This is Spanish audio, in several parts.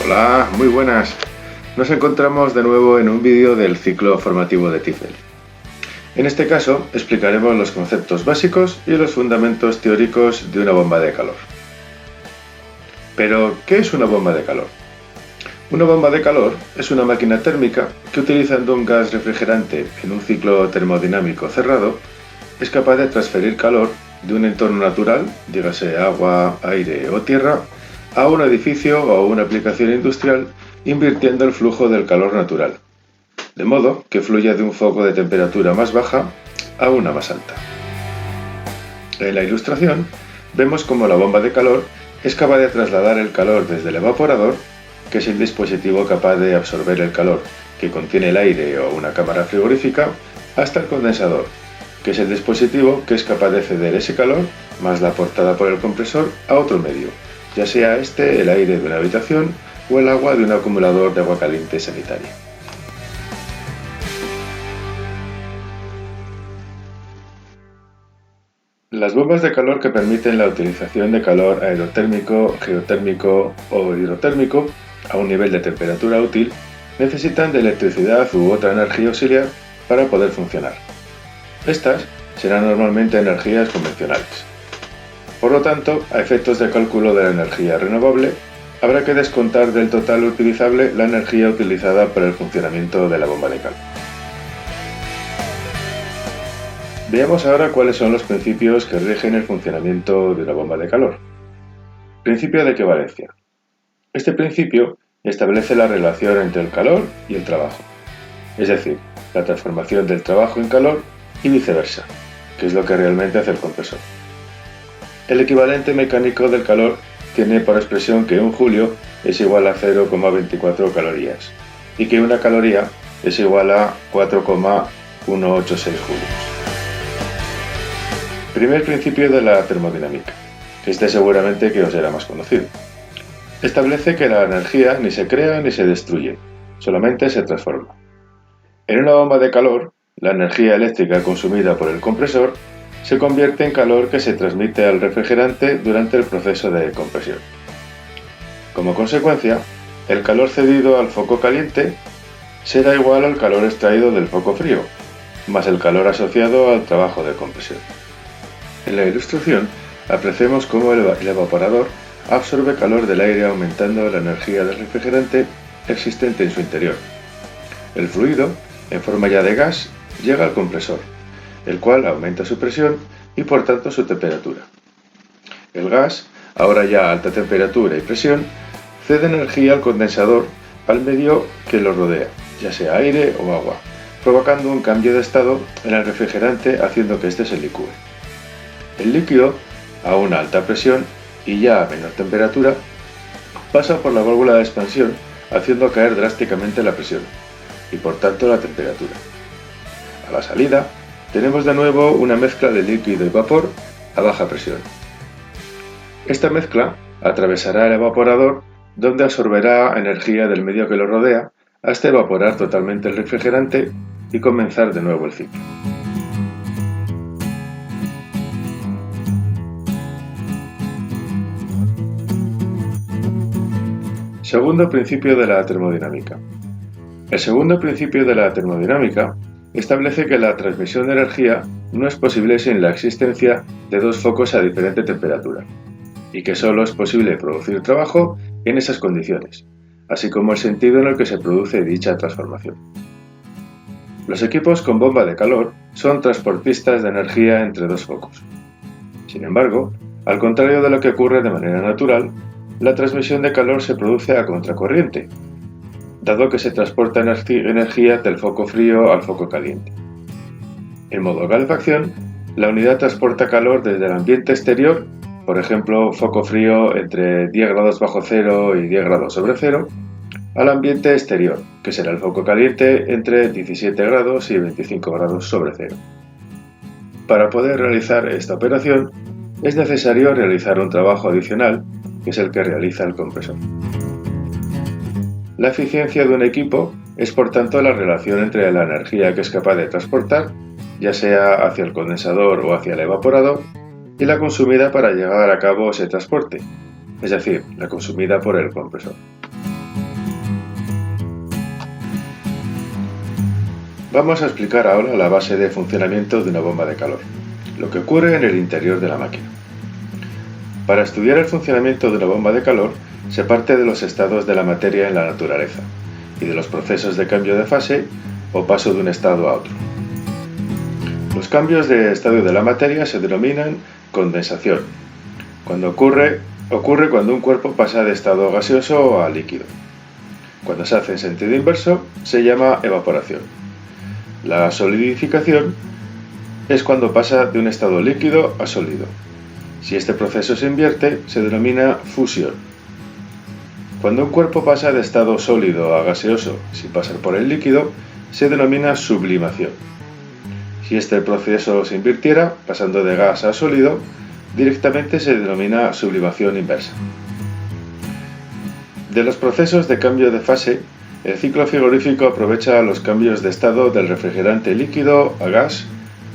Hola, muy buenas. Nos encontramos de nuevo en un vídeo del ciclo formativo de TIFL. En este caso explicaremos los conceptos básicos y los fundamentos teóricos de una bomba de calor. Pero, ¿qué es una bomba de calor? Una bomba de calor es una máquina térmica que, utilizando un gas refrigerante en un ciclo termodinámico cerrado, es capaz de transferir calor de un entorno natural, dígase agua, aire o tierra, a un edificio o a una aplicación industrial, invirtiendo el flujo del calor natural, de modo que fluya de un foco de temperatura más baja a una más alta. En la ilustración vemos cómo la bomba de calor es capaz de trasladar el calor desde el evaporador, que es el dispositivo capaz de absorber el calor que contiene el aire o una cámara frigorífica, hasta el condensador, que es el dispositivo que es capaz de ceder ese calor, más la aportada por el compresor, a otro medio, ya sea este el aire de una habitación o el agua de un acumulador de agua caliente sanitaria. Las bombas de calor que permiten la utilización de calor aerotérmico, geotérmico o hidrotérmico a un nivel de temperatura útil necesitan de electricidad u otra energía auxiliar para poder funcionar. Estas serán normalmente energías convencionales. Por lo tanto, a efectos de cálculo de la energía renovable, habrá que descontar del total utilizable la energía utilizada para el funcionamiento de la bomba de calor. Veamos ahora cuáles son los principios que rigen el funcionamiento de una bomba de calor. Principio de equivalencia. Este principio establece la relación entre el calor y el trabajo, es decir, la transformación del trabajo en calor y viceversa, que es lo que realmente hace el compresor. El equivalente mecánico del calor tiene por expresión que un joulio es igual a 0,24 calorías y que una caloría es igual a 4,186 julios. Primer principio de la termodinámica, que este seguramente que os será más conocido. Establece que la energía ni se crea ni se destruye, solamente se transforma. En una bomba de calor, la energía eléctrica consumida por el compresor se convierte en calor que se transmite al refrigerante durante el proceso de compresión. Como consecuencia, el calor cedido al foco caliente será igual al calor extraído del foco frío, más el calor asociado al trabajo de compresión. En la ilustración apreciamos cómo el evaporador absorbe calor del aire aumentando la energía del refrigerante existente en su interior. El fluido, en forma ya de gas, llega al compresor, el cual aumenta su presión y por tanto su temperatura. El gas, ahora ya a alta temperatura y presión, cede energía al condensador al medio que lo rodea, ya sea aire o agua, provocando un cambio de estado en el refrigerante haciendo que éste se licúe. El líquido, a una alta presión y ya a menor temperatura, pasa por la válvula de expansión haciendo caer drásticamente la presión y por tanto la temperatura. A la salida, tenemos de nuevo una mezcla de líquido y vapor a baja presión. Esta mezcla atravesará el evaporador, donde absorberá energía del medio que lo rodea hasta evaporar totalmente el refrigerante y comenzar de nuevo el ciclo. Segundo principio de la termodinámica. El segundo principio de la termodinámica establece que la transmisión de energía no es posible sin la existencia de dos focos a diferente temperatura, y que solo es posible producir trabajo en esas condiciones, así como el sentido en el que se produce dicha transformación. Los equipos con bomba de calor son transportistas de energía entre dos focos. Sin embargo, al contrario de lo que ocurre de manera natural, la transmisión de calor se produce a contracorriente, dado que se transporta energía del foco frío al foco caliente. En modo calefacción, la unidad transporta calor desde el ambiente exterior, por ejemplo, foco frío entre 10 grados bajo cero y 10 grados sobre cero, al ambiente exterior, que será el foco caliente entre 17 grados y 25 grados sobre cero. Para poder realizar esta operación, es necesario realizar un trabajo adicional, que es el que realiza el compresor. La eficiencia de un equipo es por tanto la relación entre la energía que es capaz de transportar, ya sea hacia el condensador o hacia el evaporador, y la consumida para llevar a cabo ese transporte, es decir, la consumida por el compresor. Vamos a explicar ahora la base de funcionamiento de una bomba de calor, lo que ocurre en el interior de la máquina. Para estudiar el funcionamiento de una bomba de calor, se parte de los estados de la materia en la naturaleza y de los procesos de cambio de fase o paso de un estado a otro. Los cambios de estado de la materia se denominan condensación, cuando ocurre cuando un cuerpo pasa de estado gaseoso a líquido. Cuando se hace en sentido inverso, se llama evaporación. La solidificación es cuando pasa de un estado líquido a sólido. Si este proceso se invierte, se denomina fusión. Cuando un cuerpo pasa de estado sólido a gaseoso sin pasar por el líquido, se denomina sublimación. Si este proceso se invirtiera, pasando de gas a sólido, directamente se denomina sublimación inversa. De los procesos de cambio de fase, el ciclo frigorífico aprovecha los cambios de estado del refrigerante líquido a gas,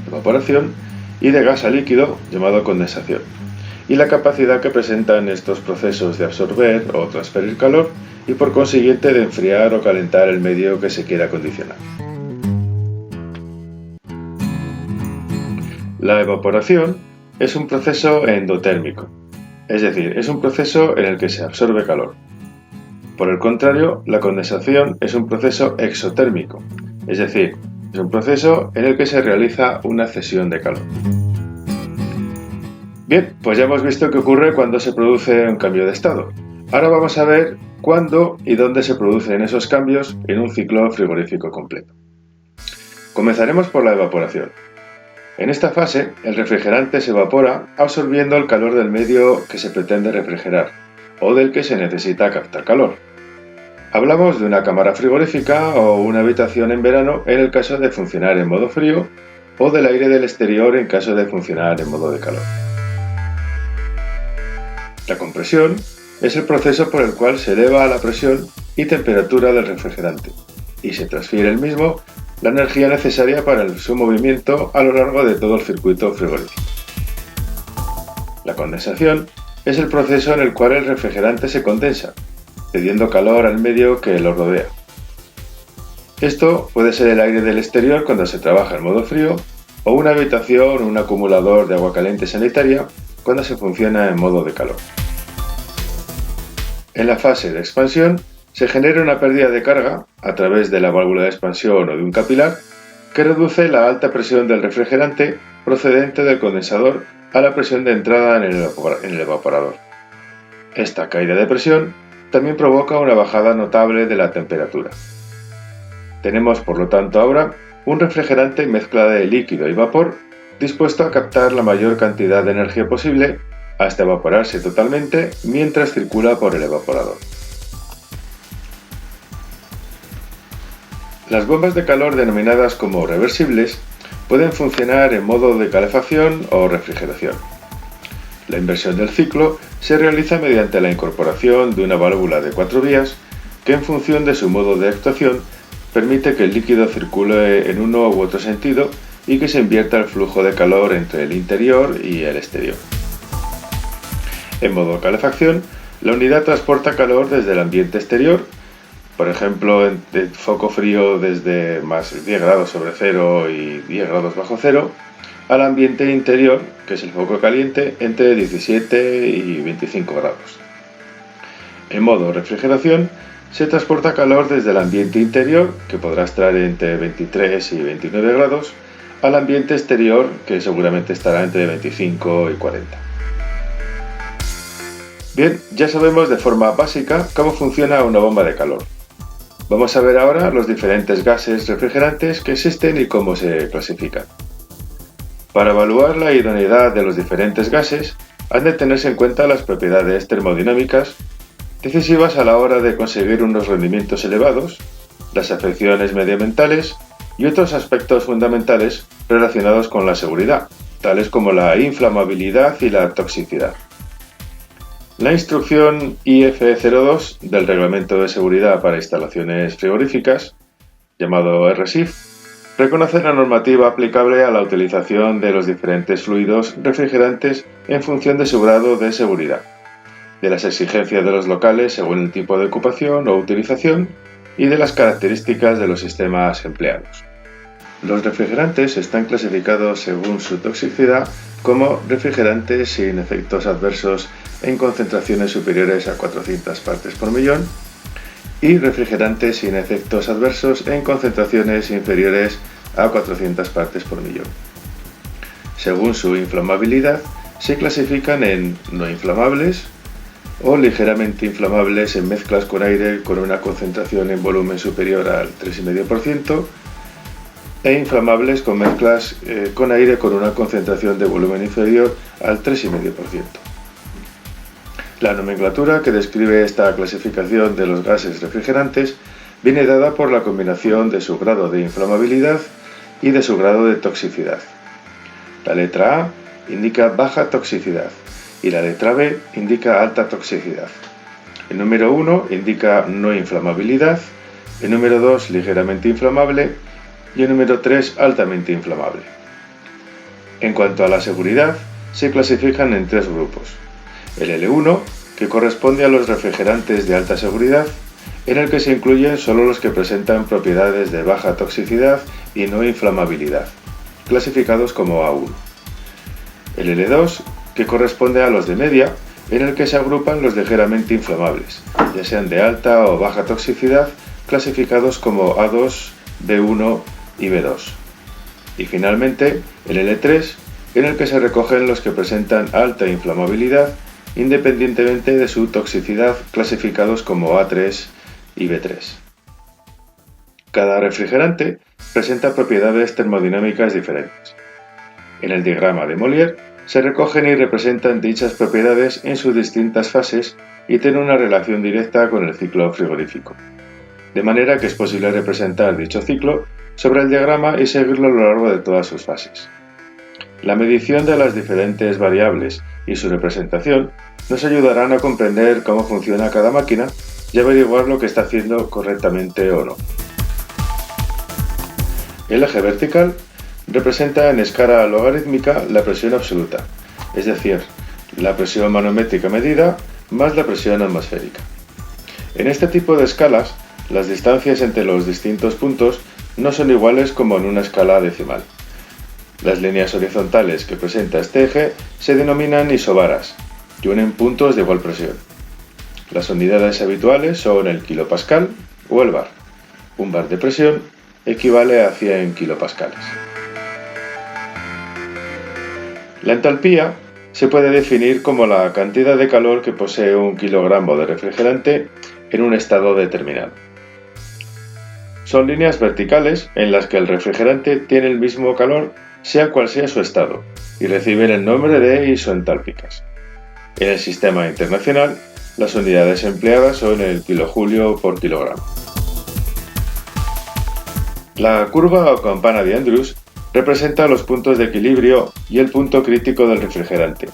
evaporación, y de gas a líquido, llamado condensación, y la capacidad que presentan estos procesos de absorber o transferir calor y por consiguiente de enfriar o calentar el medio que se quiera acondicionar. La evaporación es un proceso endotérmico, es decir, es un proceso en el que se absorbe calor. Por el contrario, la condensación es un proceso exotérmico, es decir, es un proceso en el que se realiza una cesión de calor. Bien, pues ya hemos visto qué ocurre cuando se produce un cambio de estado. Ahora vamos a ver cuándo y dónde se producen esos cambios en un ciclo frigorífico completo. Comenzaremos por la evaporación. En esta fase, el refrigerante se evapora absorbiendo el calor del medio que se pretende refrigerar o del que se necesita captar calor. Hablamos de una cámara frigorífica o una habitación en verano en el caso de funcionar en modo frío o del aire del exterior en caso de funcionar en modo de calor. La compresión es el proceso por el cual se eleva la presión y temperatura del refrigerante y se transfiere el mismo la energía necesaria para su movimiento a lo largo de todo el circuito frigorífico. La condensación es el proceso en el cual el refrigerante se condensa, cediendo calor al medio que lo rodea. Esto puede ser el aire del exterior cuando se trabaja en modo frío o una habitación o un acumulador de agua caliente sanitaria cuando se funciona en modo de calor. En la fase de expansión se genera una pérdida de carga a través de la válvula de expansión o de un capilar que reduce la alta presión del refrigerante procedente del condensador a la presión de entrada en el evaporador. Esta caída de presión también provoca una bajada notable de la temperatura. Tenemos, por lo tanto, ahora un refrigerante mezcla de líquido y vapor dispuesto a captar la mayor cantidad de energía posible hasta evaporarse totalmente mientras circula por el evaporador. Las bombas de calor denominadas como reversibles pueden funcionar en modo de calefacción o refrigeración. La inversión del ciclo se realiza mediante la incorporación de una válvula de 4 vías que, en función de su modo de actuación, permite que el líquido circule en uno u otro sentido y que se invierta el flujo de calor entre el interior y el exterior. En modo calefacción, la unidad transporta calor desde el ambiente exterior, por ejemplo, en foco frío desde más 10 grados sobre cero y 10 grados bajo cero, al ambiente interior, que es el foco caliente, entre 17 y 25 grados. En modo refrigeración, se transporta calor desde el ambiente interior, que podrá estar entre 23 y 29 grados, al ambiente exterior, que seguramente estará entre 25 y 40. Bien, ya sabemos de forma básica cómo funciona una bomba de calor. Vamos a ver ahora los diferentes gases refrigerantes que existen y cómo se clasifican. Para evaluar la idoneidad de los diferentes gases, han de tenerse en cuenta las propiedades termodinámicas, decisivas a la hora de conseguir unos rendimientos elevados, las afecciones medioambientales y otros aspectos fundamentales relacionados con la seguridad, tales como la inflamabilidad y la toxicidad. La instrucción IF02 del Reglamento de Seguridad para Instalaciones Frigoríficas, llamado RSIF, reconoce la normativa aplicable a la utilización de los diferentes fluidos refrigerantes en función de su grado de seguridad, de las exigencias de los locales según el tipo de ocupación o utilización y de las características de los sistemas empleados. Los refrigerantes están clasificados según su toxicidad como refrigerantes sin efectos adversos en concentraciones superiores a 400 partes por millón y refrigerantes sin efectos adversos en concentraciones inferiores a 400 partes por millón. Según su inflamabilidad, se clasifican en no inflamables o ligeramente inflamables en mezclas con aire con una concentración en volumen superior al 3,5% e inflamables con mezclas con aire con una concentración de volumen inferior al 3,5%. La nomenclatura que describe esta clasificación de los gases refrigerantes viene dada por la combinación de su grado de inflamabilidad y de su grado de toxicidad. La letra A indica baja toxicidad y la letra B indica alta toxicidad. El número 1 indica no inflamabilidad, el número 2 ligeramente inflamable y el número 3 altamente inflamable. En cuanto a la seguridad, se clasifican en tres grupos. El L1, que corresponde a los refrigerantes de alta seguridad, en el que se incluyen solo los que presentan propiedades de baja toxicidad y no inflamabilidad, clasificados como A1. El L2, que corresponde a los de media, en el que se agrupan los ligeramente inflamables, ya sean de alta o baja toxicidad, clasificados como A2, B1 y B2. Y finalmente, el L3, en el que se recogen los que presentan alta inflamabilidad, independientemente de su toxicidad, clasificados como A3 y B3. Cada refrigerante presenta propiedades termodinámicas diferentes. En el diagrama de Molière se recogen y representan dichas propiedades en sus distintas fases y tienen una relación directa con el ciclo frigorífico. De manera que es posible representar dicho ciclo sobre el diagrama y seguirlo a lo largo de todas sus fases. La medición de las diferentes variables y su representación nos ayudarán a comprender cómo funciona cada máquina y averiguar lo que está haciendo correctamente o no. El eje vertical representa en escala logarítmica la presión absoluta, es decir, la presión manométrica medida más la presión atmosférica. En este tipo de escalas, las distancias entre los distintos puntos no son iguales como en una escala decimal. Las líneas horizontales que presenta este eje se denominan isobaras y unen puntos de igual presión. Las unidades habituales son el kilopascal o el bar. Un bar de presión equivale a 100 kilopascales. La entalpía se puede definir como la cantidad de calor que posee un kilogramo de refrigerante en un estado determinado. Son líneas verticales en las que el refrigerante tiene el mismo calor sea cual sea su estado y reciben el nombre de isoentálpicas. En el sistema internacional, las unidades empleadas son el kilojulio por kilogramo. La curva o campana de Andrews representa los puntos de equilibrio y el punto crítico del refrigerante,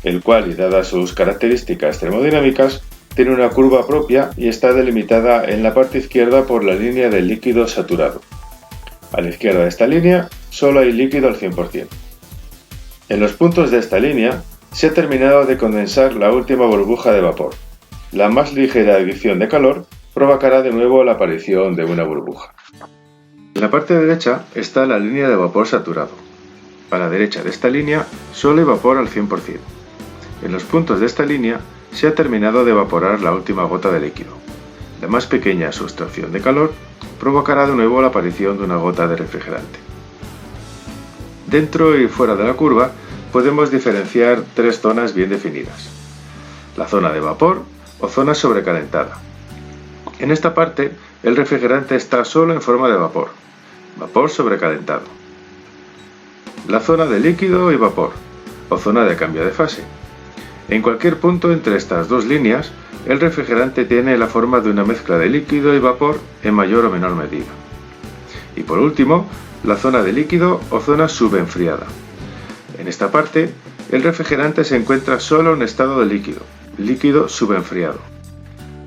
el cual, y dadas sus características termodinámicas, tiene una curva propia y está delimitada en la parte izquierda por la línea del líquido saturado. A la izquierda de esta línea solo hay líquido al 100%. En los puntos de esta línea se ha terminado de condensar la última burbuja de vapor. La más ligera adición de calor provocará de nuevo la aparición de una burbuja. En la parte derecha está la línea de vapor saturado. A la derecha de esta línea solo hay vapor al 100%. En los puntos de esta línea se ha terminado de evaporar la última gota de líquido. La más pequeña sustracción de calor provocará de nuevo la aparición de una gota de refrigerante. Dentro y fuera de la curva podemos diferenciar tres zonas bien definidas: la zona de vapor o zona sobrecalentada. En esta parte, el refrigerante está solo en forma de vapor sobrecalentado. La zona de líquido y vapor, o zona de cambio de fase. En cualquier punto entre estas dos líneas, el refrigerante tiene la forma de una mezcla de líquido y vapor en mayor o menor medida. Y por último, la zona de líquido o zona subenfriada. En esta parte, el refrigerante se encuentra solo en estado de líquido subenfriado.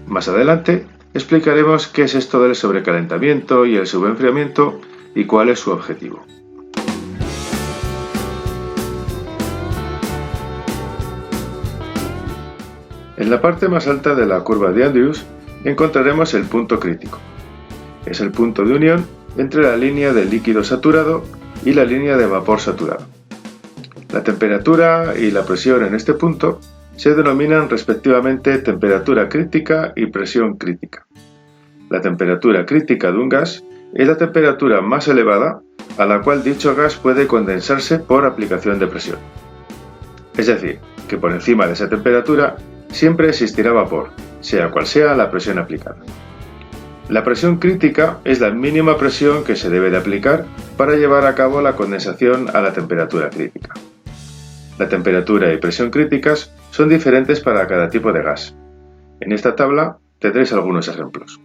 Más adelante, explicaremos qué es esto del sobrecalentamiento y el subenfriamiento y cuál es su objetivo. En la parte más alta de la curva de Andrews encontraremos el punto crítico. Es el punto de unión entre la línea de líquido saturado y la línea de vapor saturado. La temperatura y la presión en este punto se denominan respectivamente temperatura crítica y presión crítica. La temperatura crítica de un gas es la temperatura más elevada a la cual dicho gas puede condensarse por aplicación de presión. Es decir, que por encima de esa temperatura siempre existirá vapor, sea cual sea la presión aplicada. La presión crítica es la mínima presión que se debe de aplicar para llevar a cabo la condensación a la temperatura crítica. La temperatura y presión críticas son diferentes para cada tipo de gas. En esta tabla tendréis algunos ejemplos.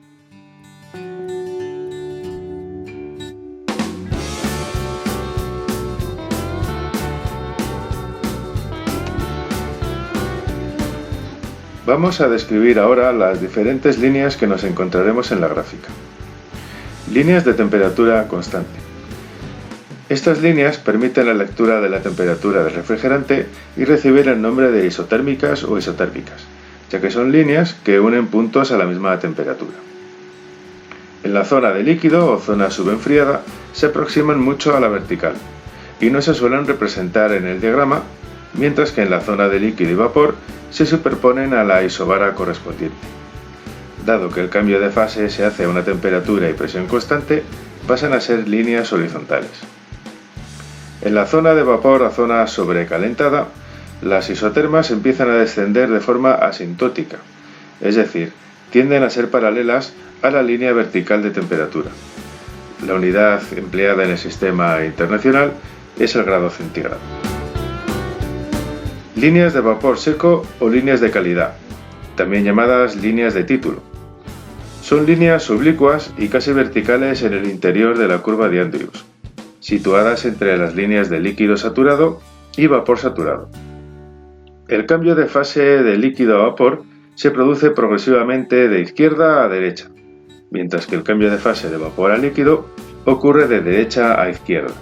Vamos a describir ahora las diferentes líneas que nos encontraremos en la gráfica. Líneas de temperatura constante. Estas líneas permiten la lectura de la temperatura del refrigerante y recibir el nombre de isotérmicas o isotérmicas, ya que son líneas que unen puntos a la misma temperatura. En la zona de líquido o zona subenfriada se aproximan mucho a la vertical y no se suelen representar en el diagrama, mientras que en la zona de líquido y vapor se superponen a la isobara correspondiente. Dado que el cambio de fase se hace a una temperatura y presión constante, pasan a ser líneas horizontales. En la zona de vapor a zona sobrecalentada, las isotermas empiezan a descender de forma asintótica, es decir, tienden a ser paralelas a la línea vertical de temperatura. La unidad empleada en el sistema internacional es el grado centígrado. Líneas de vapor seco o líneas de calidad, también llamadas líneas de título. Son líneas oblicuas y casi verticales en el interior de la curva de Andrews, situadas entre las líneas de líquido saturado y vapor saturado. El cambio de fase de líquido a vapor se produce progresivamente de izquierda a derecha, mientras que el cambio de fase de vapor a líquido ocurre de derecha a izquierda.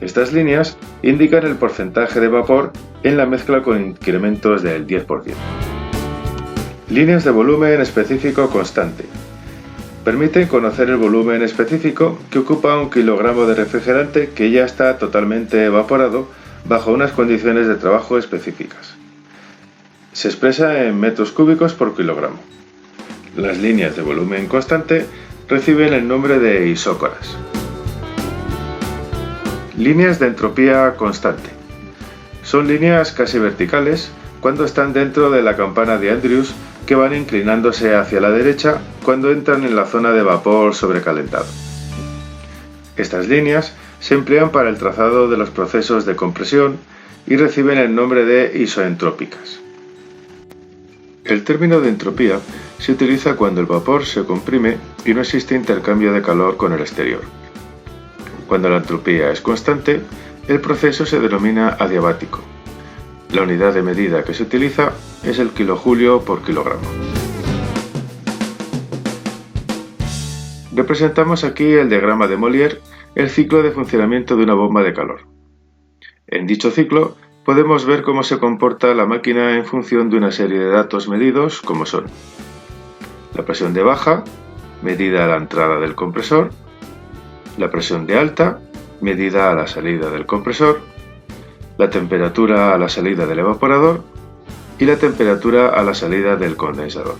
Estas líneas indican el porcentaje de vapor en la mezcla con incrementos del 10%. Líneas de volumen específico constante. Permiten conocer el volumen específico que ocupa un kilogramo de refrigerante que ya está totalmente evaporado bajo unas condiciones de trabajo específicas. Se expresa en metros cúbicos por kilogramo. Las líneas de volumen constante reciben el nombre de isócoras. Líneas de entropía constante. Son líneas casi verticales cuando están dentro de la campana de Andrews que van inclinándose hacia la derecha cuando entran en la zona de vapor sobrecalentado. Estas líneas se emplean para el trazado de los procesos de compresión y reciben el nombre de isoentrópicas. El término de entropía se utiliza cuando el vapor se comprime y no existe intercambio de calor con el exterior. Cuando la entropía es constante, el proceso se denomina adiabático. La unidad de medida que se utiliza es el kilojoule por kilogramo. Representamos aquí el diagrama de Molière, el ciclo de funcionamiento de una bomba de calor. En dicho ciclo podemos ver cómo se comporta la máquina en función de una serie de datos medidos como son la presión de baja, medida a la entrada del compresor, la presión de alta, medida a la salida del compresor, la temperatura a la salida del evaporador y la temperatura a la salida del condensador.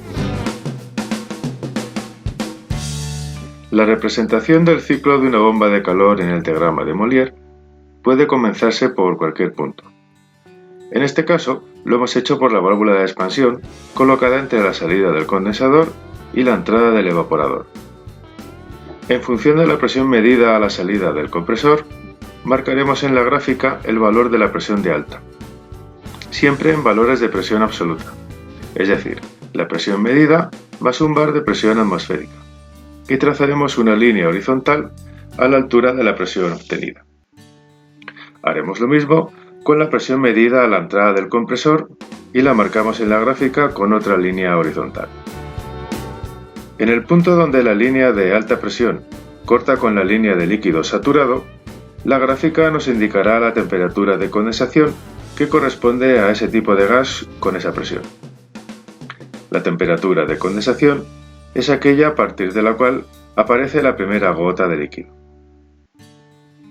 La representación del ciclo de una bomba de calor en el diagrama de Molière puede comenzarse por cualquier punto. En este caso, lo hemos hecho por la válvula de expansión colocada entre la salida del condensador y la entrada del evaporador. En función de la presión medida a la salida del compresor, marcaremos en la gráfica el valor de la presión de alta, siempre en valores de presión absoluta, es decir, la presión medida más un bar de presión atmosférica, y trazaremos una línea horizontal a la altura de la presión obtenida. Haremos lo mismo con la presión medida a la entrada del compresor y la marcamos en la gráfica con otra línea horizontal. En el punto donde la línea de alta presión corta con la línea de líquido saturado, la gráfica nos indicará la temperatura de condensación que corresponde a ese tipo de gas con esa presión. La temperatura de condensación es aquella a partir de la cual aparece la primera gota de líquido.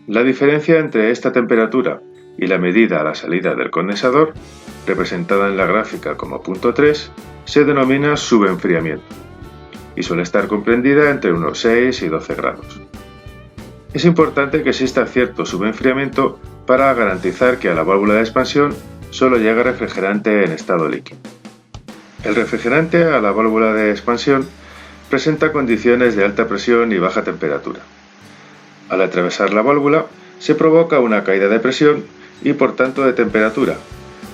La diferencia entre esta temperatura y la medida a la salida del condensador, representada en la gráfica como punto 3, se denomina subenfriamiento y suele estar comprendida entre unos 6 y 12 grados. Es importante que exista cierto subenfriamiento para garantizar que a la válvula de expansión solo llega refrigerante en estado líquido. El refrigerante a la válvula de expansión presenta condiciones de alta presión y baja temperatura. Al atravesar la válvula se provoca una caída de presión y por tanto de temperatura,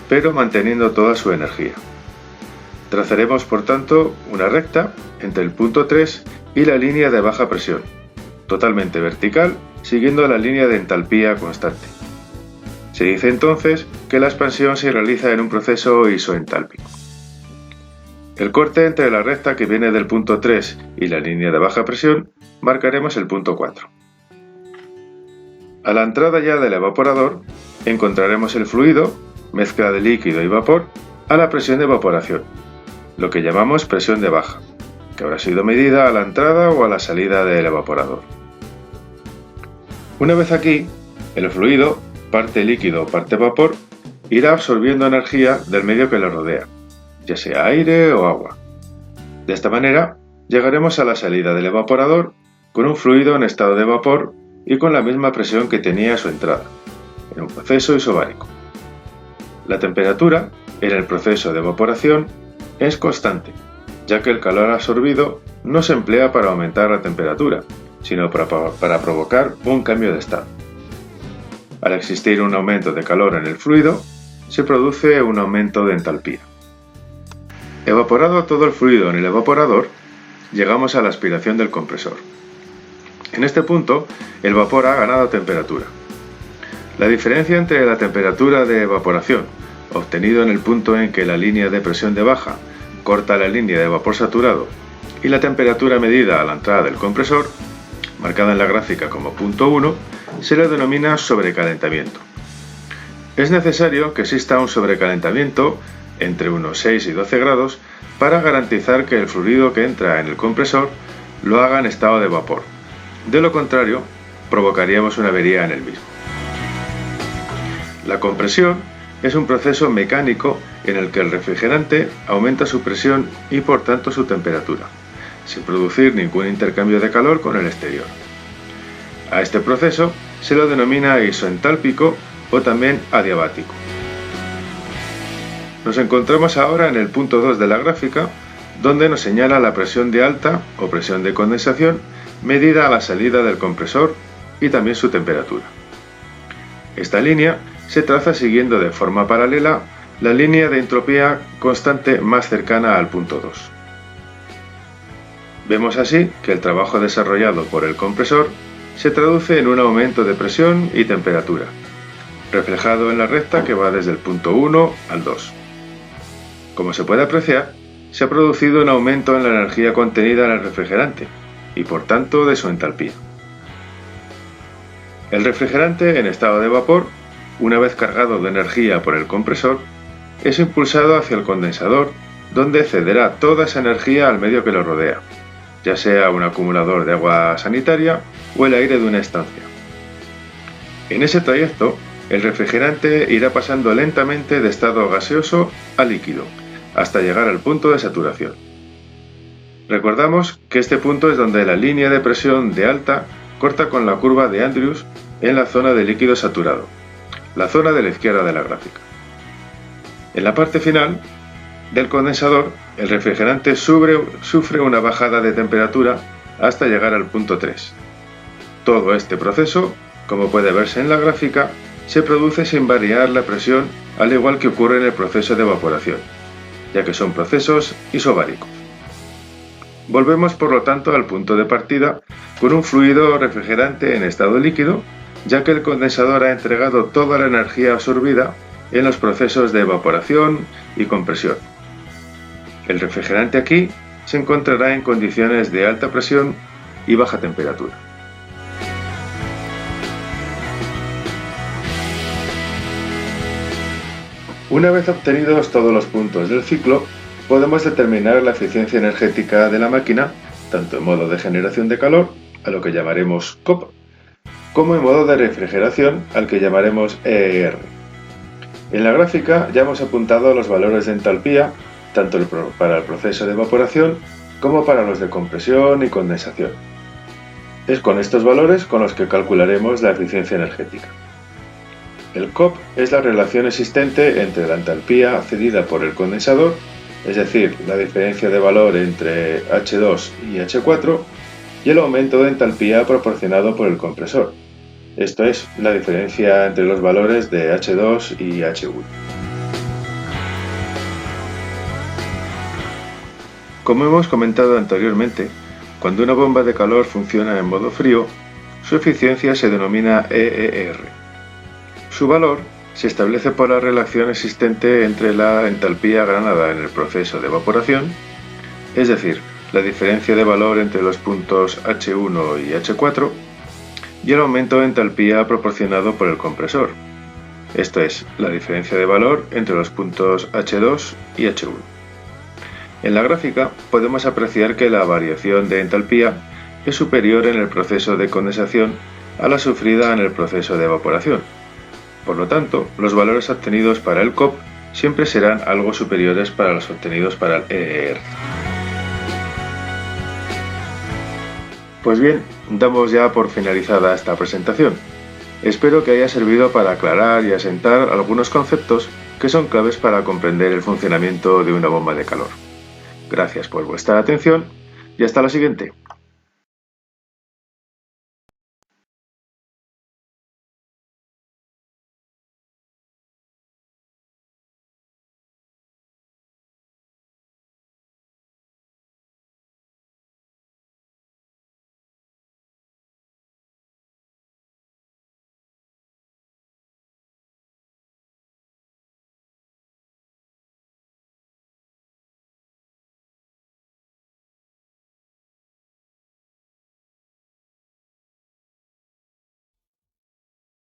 pero manteniendo toda su energía. Trazaremos por tanto una recta entre el punto 3 y la línea de baja presión, totalmente vertical, siguiendo la línea de entalpía constante. Se dice entonces que la expansión se realiza en un proceso isoentálpico. El corte entre la recta que viene del punto 3 y la línea de baja presión marcaremos el punto 4. A la entrada ya del evaporador encontraremos el fluido, mezcla de líquido y vapor, a la presión de evaporación, lo que llamamos presión de baja, que habrá sido medida a la entrada o a la salida del evaporador. Una vez aquí, el fluido, parte líquido o parte vapor, irá absorbiendo energía del medio que lo rodea, ya sea aire o agua. De esta manera, llegaremos a la salida del evaporador con un fluido en estado de vapor y con la misma presión que tenía a su entrada, en un proceso isobárico. La temperatura, en el proceso de evaporación, es constante, ya que el calor absorbido no se emplea para aumentar la temperatura, sino para provocar un cambio de estado. Al existir un aumento de calor en el fluido, se produce un aumento de entalpía. Evaporado todo el fluido en el evaporador, llegamos a la aspiración del compresor. En este punto, el vapor ha ganado temperatura. La diferencia entre la temperatura de evaporación, obtenido en el punto en que la línea de presión de baja corta la línea de vapor saturado, y la temperatura medida a la entrada del compresor, marcada en la gráfica como punto 1, se le denomina sobrecalentamiento. Es necesario que exista un sobrecalentamiento entre unos 6 y 12 grados para garantizar que el fluido que entra en el compresor lo haga en estado de vapor. De lo contrario, provocaríamos una avería en el mismo. La compresión es un proceso mecánico en el que el refrigerante aumenta su presión y por tanto su temperatura, sin producir ningún intercambio de calor con el exterior. A este proceso se lo denomina isoentálpico o también adiabático. Nos encontramos ahora en el punto 2 de la gráfica, donde nos señala la presión de alta o presión de condensación medida a la salida del compresor y también su temperatura. Esta línea se traza siguiendo de forma paralela la línea de entropía constante más cercana al punto 2. Vemos así que el trabajo desarrollado por el compresor se traduce en un aumento de presión y temperatura, reflejado en la recta que va desde el punto 1 al 2. Como se puede apreciar, se ha producido un aumento en la energía contenida en el refrigerante y por tanto de su entalpía. El refrigerante en estado de vapor, una vez cargado de energía por el compresor, es impulsado hacia el condensador, donde cederá toda esa energía al medio que lo rodea, ya sea un acumulador de agua sanitaria o el aire de una estancia. En ese trayecto, el refrigerante irá pasando lentamente de estado gaseoso a líquido, hasta llegar al punto de saturación. Recordamos que este punto es donde la línea de presión de alta corta con la curva de Andrews en la zona de líquido saturado, la zona de la izquierda de la gráfica. En la parte final del condensador, el refrigerante sufre una bajada de temperatura hasta llegar al punto 3. Todo este proceso, como puede verse en la gráfica, se produce sin variar la presión, al igual que ocurre en el proceso de evaporación, ya que son procesos isobáricos. Volvemos por lo tanto al punto de partida con un fluido refrigerante en estado líquido, ya que el condensador ha entregado toda la energía absorbida en los procesos de evaporación y compresión. El refrigerante aquí se encontrará en condiciones de alta presión y baja temperatura. Una vez obtenidos todos los puntos del ciclo, podemos determinar la eficiencia energética de la máquina tanto en modo de generación de calor, a lo que llamaremos COP, como en modo de refrigeración, al que llamaremos EER. En la gráfica ya hemos apuntado los valores de entalpía, tanto para el proceso de evaporación como para los de compresión y condensación. Es con estos valores con los que calcularemos la eficiencia energética. El COP es la relación existente entre la entalpía cedida por el condensador, es decir, la diferencia de valor entre H2 y H4, y el aumento de entalpía proporcionado por el compresor, esto es, la diferencia entre los valores de H2 y H1. Como hemos comentado anteriormente, cuando una bomba de calor funciona en modo frío, su eficiencia se denomina EER. Su valor se establece por la relación existente entre la entalpía ganada en el proceso de evaporación, es decir, la diferencia de valor entre los puntos H1 y H4, y el aumento de entalpía proporcionado por el compresor, esto es, la diferencia de valor entre los puntos H2 y H1. En la gráfica podemos apreciar que la variación de entalpía es superior en el proceso de condensación a la sufrida en el proceso de evaporación. Por lo tanto, los valores obtenidos para el COP siempre serán algo superiores para los obtenidos para el EER. Pues bien, damos ya por finalizada esta presentación. Espero que haya servido para aclarar y asentar algunos conceptos que son claves para comprender el funcionamiento de una bomba de calor. Gracias por vuestra atención y hasta la siguiente.